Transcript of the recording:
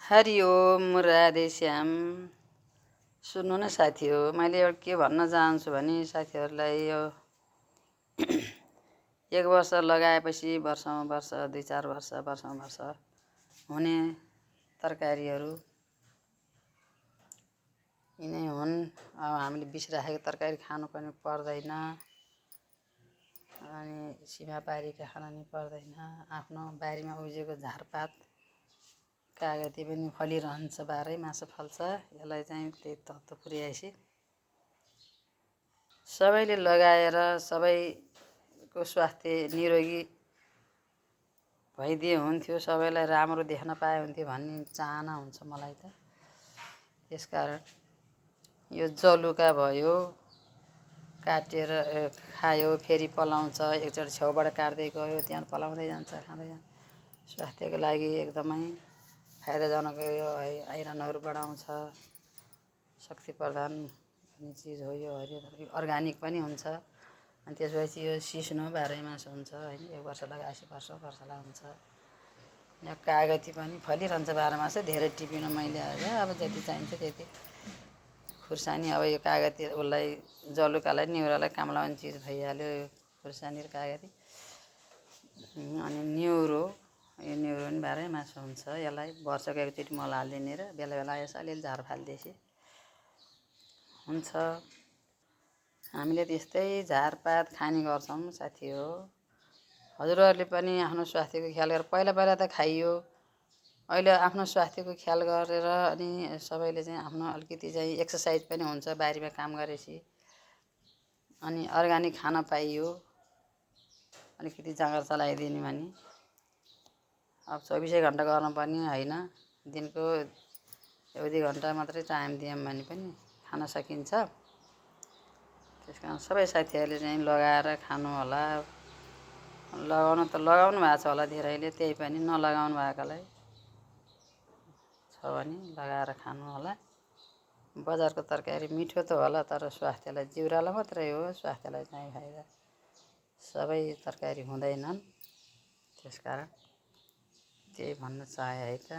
हरिओम राधेश्याम। सुन्नु न साथी हो, मैले एउटा के भन्न चाहन्छु भने साथीहरूलाई यो 1 वर्ष लगाएपछि वर्षमा वर्ष 2-4 वर्ष वर्षमा वर्ष हुने तरकारीहरू यिनै हुन्। अब हामीले बिस राखेको तरकारी खानु पनि पर्दैन अनि सीमा पारिका खान नि पर्दैन। आफ्नो बारीमा उब्जेको झारपात कागती पनि फलिरहन्छ, 12 मास फल्छ। यसलाई चाहिँ त्यही तत्त्व पुर्याएपछि सबैले लगाएर सबैको स्वास्थ्य निरोगी भइदिए हुन्थ्यो, सबैलाई राम्रो देख्न पाए हुन्थ्यो भन्ने चाहना हुन्छ मलाई त। त्यसकारण यो जलुका भयो, काटेर खायो फेरि पलाउँछ, एकचोटि छेउबाट काट्दै गयो त्यहाँ पलाउँदै जान्छ, खाँदै जान्छ। स्वास्थ्यको लागि एकदमै फाइदाजनक यो आइरनहरू बढाउँछ, शक्ति प्रदान हुने चिज हो यो। हरियो अर्ग्यानिक पनि हुन्छ अनि त्यसपछि यो सिस्नो 12 मास हुन्छ होइन। 1 वर्ष लगाएपछि वर्षलाई हुन्छ। यहाँ कागती पनि फलिरहन्छ 12 मास। धेरै टिपिन मैले आज, अब जति चाहिन्छ त्यति खुर्सानी। अब यो कागती उसलाई जलुकालाई निहुरालाई काम लाग्ने चिज भइहाल्यो यो खुर्सानी र कागती। अनि न्युरो, यो न्युरो पनि 12 मास हुन्छ। यसलाई वर्षको एकचोटि मल हालिदिने र बेला बेला यसो अलिअलि झार फालिदिएपछि हुन्छ। हामीले त्यस्तै झारपात खाने गर्छौँ साथी हो। हजुरहरूले पनि आफ्नो स्वास्थ्यको ख्याल गरेर, पहिला त खाइयो, अहिले आफ्नो स्वास्थ्यको ख्याल गरेर अनि सबैले चाहिँ आफ्नो अलिकति चाहिँ एक्सर्साइज पनि हुन्छ बारीमा काम गरेपछि। अनि अर्ग्यानिक खान पाइयो, अलिकति जाँगर चलाइदिने भने। अब 24 घन्टा गर्नुपर्ने होइन, दिनको 1-2 घन्टा मात्रै टाइम दियौँ भने पनि खान सकिन्छ। त्यसकारण सबै साथीहरूले चाहिँ लगाएर खानु होला। लगाउनु त लगाउनु भएको छ होला धेरैले, त्यही पनि नलगाउनु भएकालाई छ भने लगाएर खानु होला। बजारको तरकारी मिठो त होला तर स्वास्थ्यलाई, जिउरालाई मात्रै हो, स्वास्थ्यलाई चाहिँ फाइदा सबै तरकारी हुँदैनन्। त्यसकारण त्यही भन्न चाहे है त।